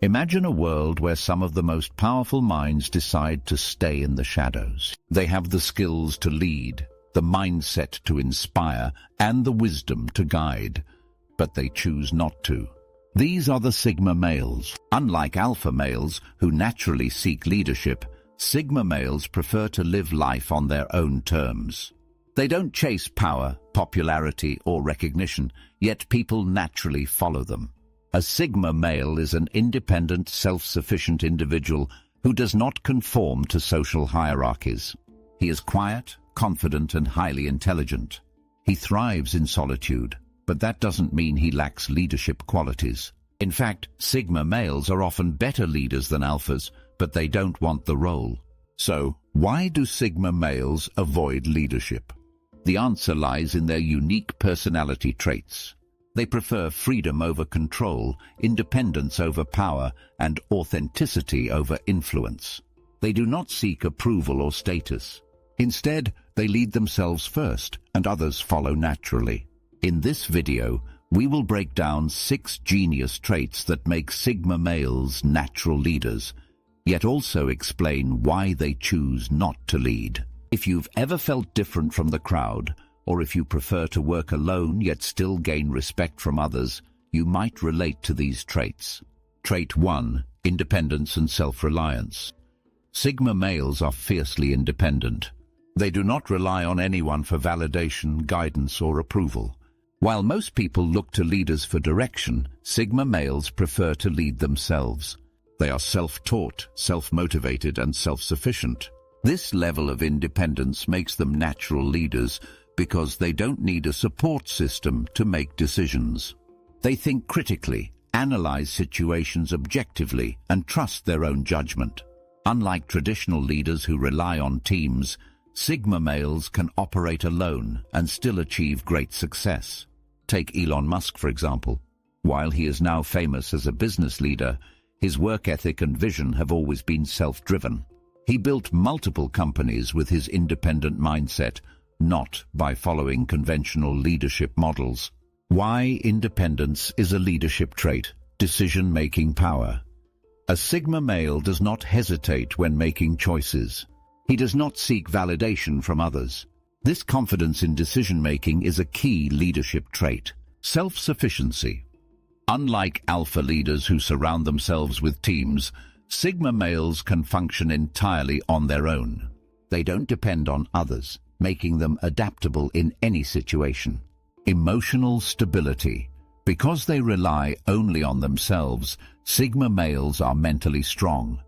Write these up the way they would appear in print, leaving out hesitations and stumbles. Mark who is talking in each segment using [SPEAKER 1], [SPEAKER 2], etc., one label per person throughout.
[SPEAKER 1] Imagine a world where some of the most powerful minds decide to stay in the shadows. They have the skills to lead, the mindset to inspire, and the wisdom to guide, but they choose not to. These are the Sigma males. Unlike alpha males, who naturally seek leadership, Sigma males prefer to live life on their own terms. They don't chase power, popularity, or recognition, yet people naturally follow them. A Sigma male is an independent, self-sufficient individual who does not conform to social hierarchies. He is quiet, confident, and highly intelligent. He thrives in solitude, but that doesn't mean he lacks leadership qualities. In fact, Sigma males are often better leaders than alphas, but they don't want the role. So, why do Sigma males avoid leadership? The answer lies in their unique personality traits. They prefer freedom over control, independence over power, and authenticity over influence. They do not seek approval or status. Instead, they lead themselves first, and others follow naturally. In this video, we will break down 6 genius traits that make Sigma males natural leaders, yet also explain why they choose not to lead. If you've ever felt different from the crowd, or if you prefer to work alone yet still gain respect from others, you might relate to these traits. Trait 1. Independence and self-reliance. Sigma males are fiercely independent. They do not rely on anyone for validation, guidance, or approval. While most people look to leaders for direction, Sigma males prefer to lead themselves. They are self-taught, self-motivated, and self-sufficient. This level of independence makes them natural leaders because they don't need a support system to make decisions. They think critically, analyze situations objectively, and trust their own judgment. Unlike traditional leaders who rely on teams, Sigma males can operate alone and still achieve great success. Take Elon Musk, for example. While he is now famous as a business leader, his work ethic and vision have always been self-driven. He built multiple companies with his independent mindset, not by following conventional leadership models. Why independence is a leadership trait? Decision-making power. A Sigma male does not hesitate when making choices. He does not seek validation from others. This confidence in decision-making is a key leadership trait. Self-sufficiency. Unlike alpha leaders who surround themselves with teams, Sigma males can function entirely on their own. They don't depend on others, making them adaptable in any situation. Emotional stability. Because they rely only on themselves, Sigma males are mentally strong.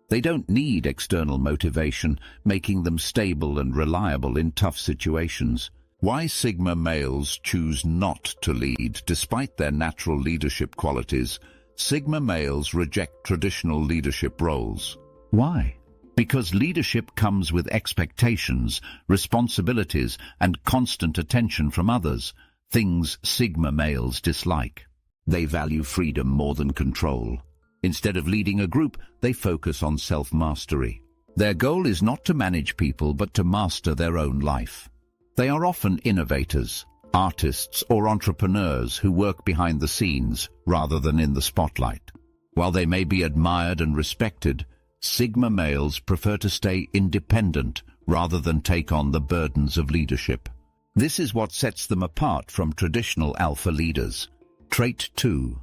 [SPEAKER 1] They don't need external motivation, making them stable and reliable in tough situations. Why Sigma males choose not to lead despite their natural leadership qualities? Sigma males reject traditional leadership roles. Why? Because leadership comes with expectations, responsibilities, and constant attention from others, things Sigma males dislike. They value freedom more than control. Instead of leading a group, they focus on self-mastery. Their goal is not to manage people, but to master their own life. They are often innovators, artists, or entrepreneurs who work behind the scenes rather than in the spotlight. While they may be admired and respected, Sigma males prefer to stay independent rather than take on the burdens of leadership. This is what sets them apart from traditional alpha leaders. Trait 2.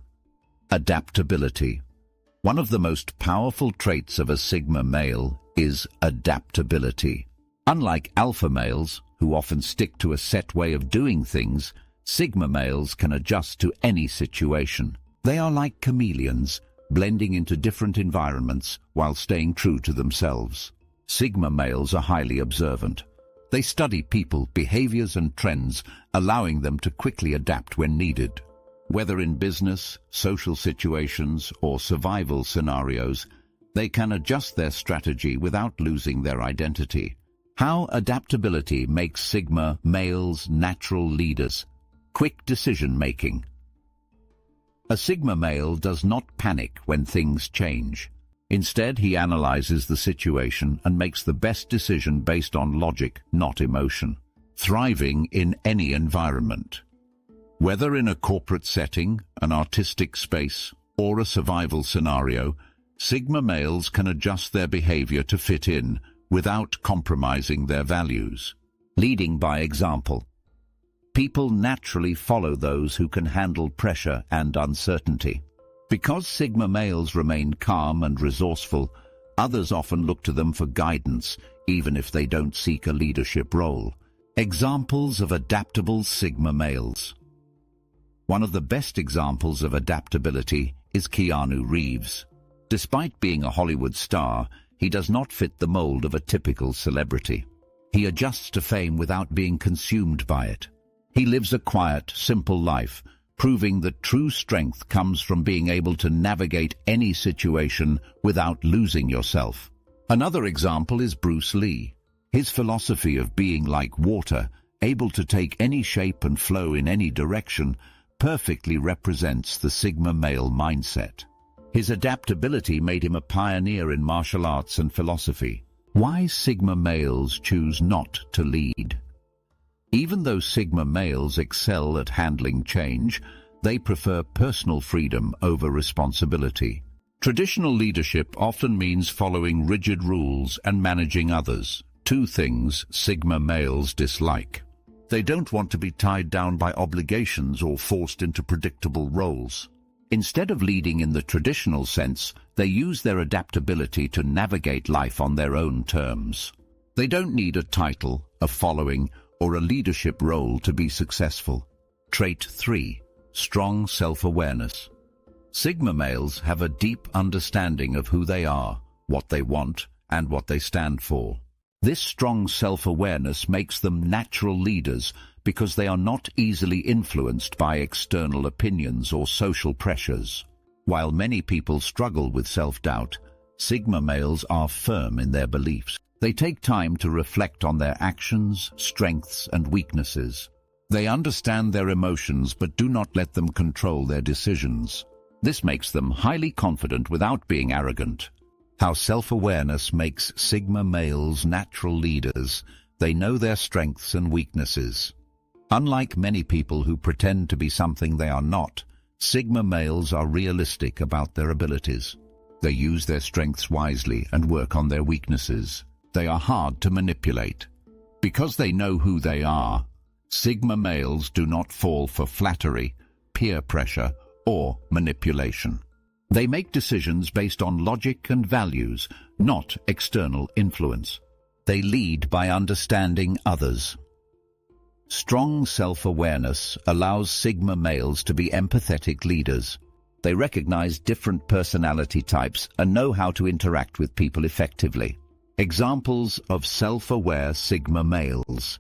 [SPEAKER 1] Adaptability. One of the most powerful traits of a Sigma male is adaptability. Unlike alpha males, who often stick to a set way of doing things, Sigma males can adjust to any situation. They are like chameleons, blending into different environments while staying true to themselves. Sigma males are highly observant. They study people, behaviors, and trends, allowing them to quickly adapt when needed. Whether in business, social situations, or survival scenarios, they can adjust their strategy without losing their identity. How adaptability makes Sigma males natural leaders. Quick decision-making. A Sigma male does not panic when things change. Instead, he analyzes the situation and makes the best decision based on logic, not emotion. Thriving in any environment. Whether in a corporate setting, an artistic space, or a survival scenario, Sigma males can adjust their behavior to fit in without compromising their values. Leading by example. People naturally follow those who can handle pressure and uncertainty. Because Sigma males remain calm and resourceful, others often look to them for guidance, even if they don't seek a leadership role. Examples of adaptable Sigma males. One of the best examples of adaptability is Keanu Reeves. Despite being a Hollywood star, he does not fit the mold of a typical celebrity. He adjusts to fame without being consumed by it. He lives a quiet, simple life, proving that true strength comes from being able to navigate any situation without losing yourself. Another example is Bruce Lee. His philosophy of being like water, able to take any shape and flow in any direction, perfectly represents the Sigma male mindset. His adaptability made him a pioneer in martial arts and philosophy. Why Sigma males choose not to lead. Even though Sigma males excel at handling change, they prefer personal freedom over responsibility. Traditional leadership often means following rigid rules and managing others, two things Sigma males dislike. They don't want to be tied down by obligations or forced into predictable roles. Instead of leading in the traditional sense, they use their adaptability to navigate life on their own terms. They don't need a title, a following, or a leadership role to be successful. Trait 3. Strong self-awareness. Sigma males have a deep understanding of who they are, what they want, and what they stand for. This strong self-awareness makes them natural leaders because they are not easily influenced by external opinions or social pressures. While many people struggle with self-doubt, Sigma males are firm in their beliefs. They take time to reflect on their actions, strengths, and weaknesses. They understand their emotions but do not let them control their decisions. This makes them highly confident without being arrogant. How self-awareness makes Sigma males natural leaders. They know their strengths and weaknesses. Unlike many people who pretend to be something they are not, Sigma males are realistic about their abilities. They use their strengths wisely and work on their weaknesses. They are hard to manipulate. Because they know who they are, Sigma males do not fall for flattery, peer pressure, or manipulation. They make decisions based on logic and values, not external influence. They lead by understanding others. Strong self-awareness allows Sigma males to be empathetic leaders. They recognize different personality types and know how to interact with people effectively. Examples of self-aware Sigma males.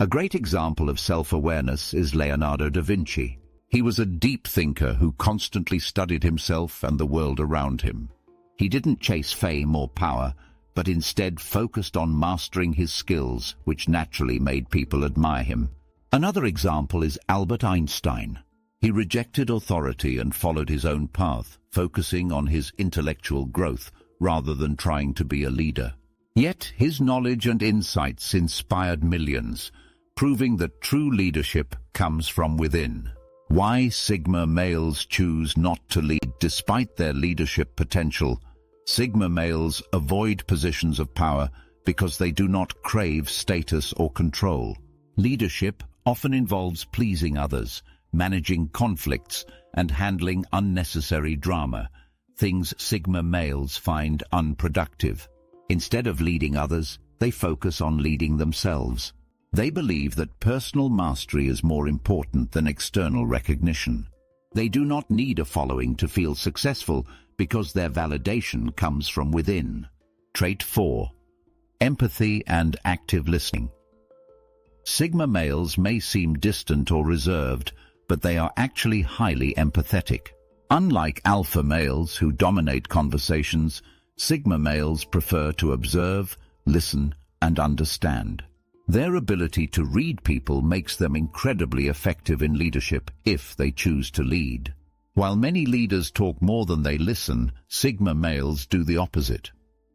[SPEAKER 1] A great example of self-awareness is Leonardo da Vinci. He was a deep thinker who constantly studied himself and the world around him. He didn't chase fame or power, but instead focused on mastering his skills, which naturally made people admire him. Another example is Albert Einstein. He rejected authority and followed his own path, focusing on his intellectual growth rather than trying to be a leader. Yet his knowledge and insights inspired millions, proving that true leadership comes from within. Why Sigma males choose not to lead despite their leadership potential. Sigma males avoid positions of power because they do not crave status or control. Leadership often involves pleasing others, managing conflicts, and handling unnecessary drama, things Sigma males find unproductive. Instead of leading others, they focus on leading themselves. They believe that personal mastery is more important than external recognition. They do not need a following to feel successful because their validation comes from within. Trait 4. Empathy and active listening. Sigma males may seem distant or reserved, but they are actually highly empathetic. Unlike alpha males who dominate conversations, Sigma males prefer to observe, listen, and understand. Their ability to read people makes them incredibly effective in leadership if they choose to lead. While many leaders talk more than they listen, Sigma males do the opposite.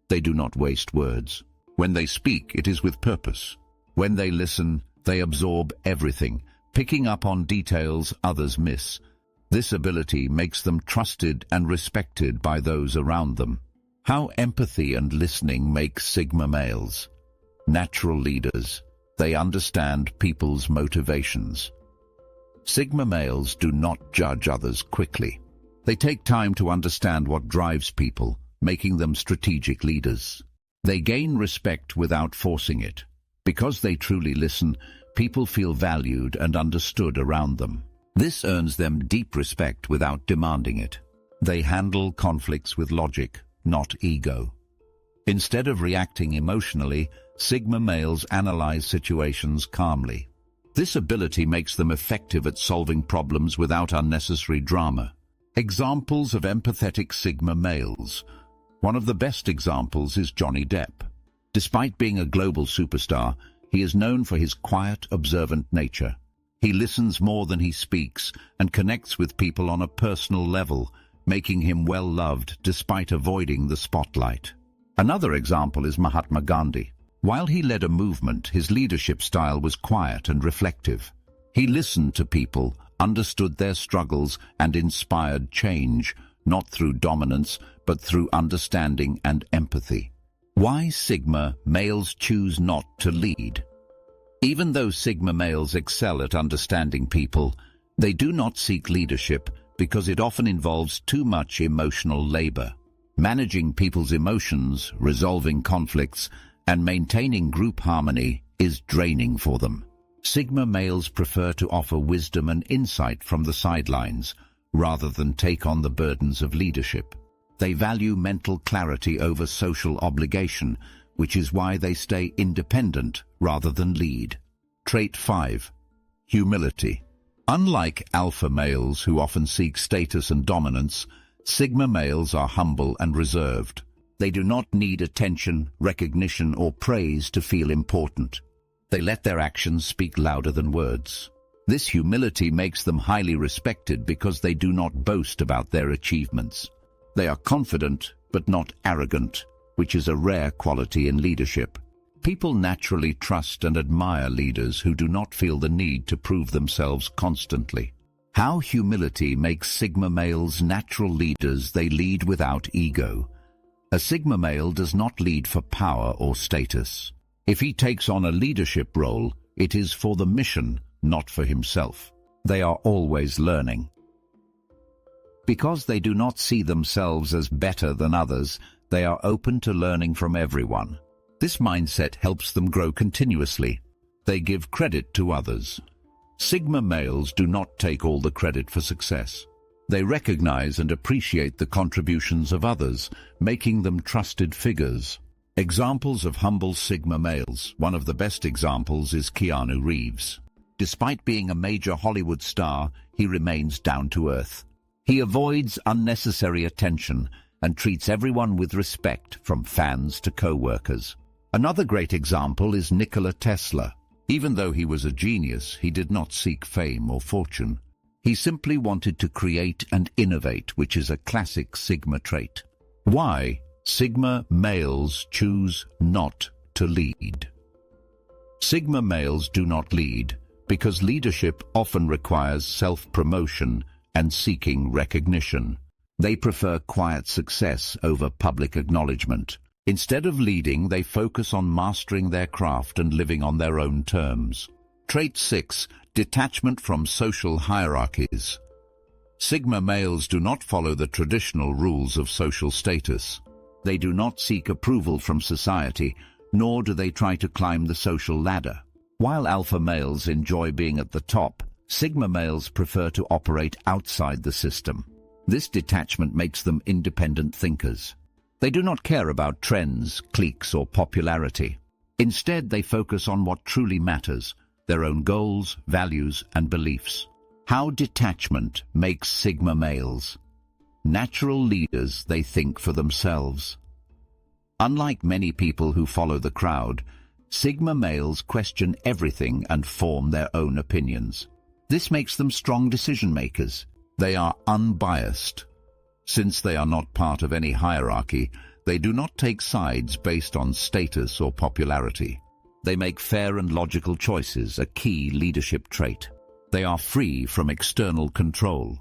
[SPEAKER 1] They do not waste words. When they speak, it is with purpose. When they listen, they absorb everything, picking up on details others miss. This ability makes them trusted and respected by those around them. How empathy and listening make Sigma males natural leaders. They understand people's motivations. Sigma males do not judge others quickly. They take time to understand what drives people, making them strategic leaders. They gain respect without forcing it. Because they truly listen, people feel valued and understood around them. This earns them deep respect without demanding it. They handle conflicts with logic, not ego. Instead of reacting emotionally, Sigma males analyze situations calmly. This ability makes them effective at solving problems without unnecessary drama. Examples of empathetic Sigma males. One of the best examples is Johnny Depp. Despite being a global superstar, he is known for his quiet, observant nature. He listens more than he speaks and connects with people on a personal level, making him well-loved despite avoiding the spotlight. Another example is Mahatma Gandhi. While he led a movement, his leadership style was quiet and reflective. He listened to people, understood their struggles, and inspired change, not through dominance, but through understanding and empathy. Why Sigma males choose not to lead? Even though Sigma males excel at understanding people, they do not seek leadership because it often involves too much emotional labor. Managing people's emotions, resolving conflicts, and maintaining group harmony is draining for them. Sigma males prefer to offer wisdom and insight from the sidelines, rather than take on the burdens of leadership. They value mental clarity over social obligation, which is why they stay independent rather than lead. Trait 5. Humility. Unlike alpha males who often seek status and dominance, Sigma males are humble and reserved. They do not need attention, recognition, or praise to feel important. They let their actions speak louder than words. This humility makes them highly respected because they do not boast about their achievements. They are confident, but not arrogant, which is a rare quality in leadership. People naturally trust and admire leaders who do not feel the need to prove themselves constantly. How humility makes Sigma males natural leaders. They lead without ego. A Sigma male does not lead for power or status. If he takes on a leadership role, it is for the mission, not for himself. They are always learning. Because they do not see themselves as better than others, they are open to learning from everyone. This mindset helps them grow continuously. They give credit to others. Sigma males do not take all the credit for success. They recognize and appreciate the contributions of others, making them trusted figures. Examples of humble Sigma males. One of the best examples is Keanu Reeves. Despite being a major Hollywood star, he remains down to earth. He avoids unnecessary attention and treats everyone with respect, from fans to co-workers. Another great example is Nikola Tesla. Even though he was a genius, he did not seek fame or fortune. He simply wanted to create and innovate, which is a classic Sigma trait. Why Sigma males choose not to lead? Sigma males do not lead because leadership often requires self-promotion and seeking recognition. They prefer quiet success over public acknowledgement. Instead of leading, they focus on mastering their craft and living on their own terms. Trait 6. Detachment from social hierarchies. Sigma males do not follow the traditional rules of social status. They do not seek approval from society, nor do they try to climb the social ladder. While alpha males enjoy being at the top, Sigma males prefer to operate outside the system. This detachment makes them independent thinkers. They do not care about trends, cliques, or popularity. Instead, they focus on what truly matters: their own goals, values, and beliefs. How detachment makes Sigma males natural leaders. They think for themselves. Unlike many people who follow the crowd, Sigma males question everything and form their own opinions. This makes them strong decision-makers. They are unbiased. Since they are not part of any hierarchy, they do not take sides based on status or popularity. They make fair and logical choices, a key leadership trait. They are free from external control.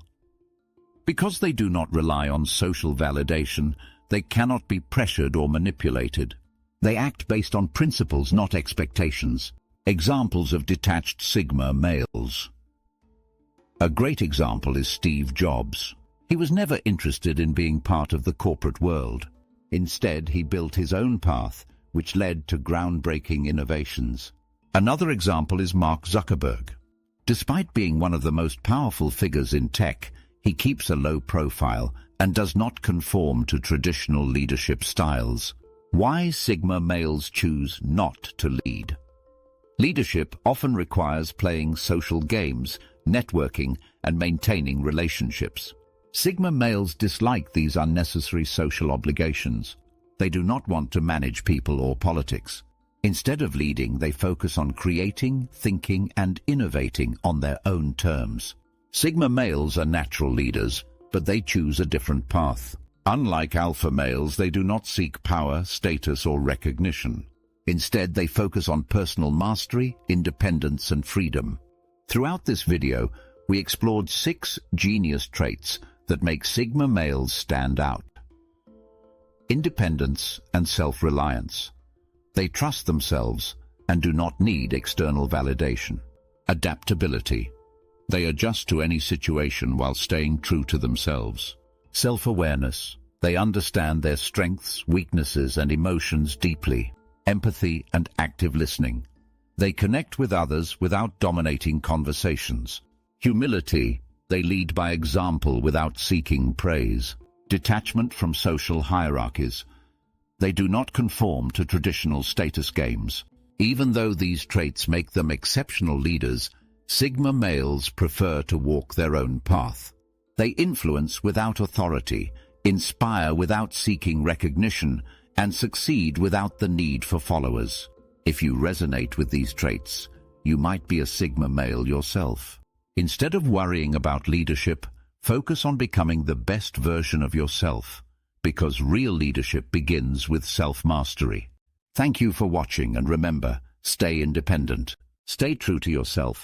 [SPEAKER 1] Because they do not rely on social validation, they cannot be pressured or manipulated. They act based on principles, not expectations. Examples of detached Sigma males. A great example is Steve Jobs. He was never interested in being part of the corporate world. Instead, he built his own path, which led to groundbreaking innovations. Another example is Mark Zuckerberg. Despite being one of the most powerful figures in tech, he keeps a low profile and does not conform to traditional leadership styles. Why Sigma males choose not to lead. Leadership often requires playing social games, networking, and maintaining relationships. Sigma males dislike these unnecessary social obligations. They do not want to manage people or politics. Instead of leading, they focus on creating, thinking, and innovating on their own terms. Sigma males are natural leaders, but they choose a different path. Unlike alpha males, they do not seek power, status, or recognition. Instead, they focus on personal mastery, independence, and freedom. Throughout this video, we explored 6 genius traits that make Sigma males stand out. Independence and self-reliance. They trust themselves and do not need external validation. Adaptability. They adjust to any situation while staying true to themselves. Self-awareness. They understand their strengths, weaknesses, and emotions deeply. Empathy and active listening. They connect with others without dominating conversations. Humility. They lead by example without seeking praise. Detachment from social hierarchies. They do not conform to traditional status games. Even though these traits make them exceptional leaders, Sigma males prefer to walk their own path. They influence without authority, inspire without seeking recognition, and succeed without the need for followers. If you resonate with these traits, you might be a Sigma male yourself. Instead of worrying about leadership, focus on becoming the best version of yourself, because real leadership begins with self-mastery. Thank you for watching, and remember, stay independent. Stay true to yourself.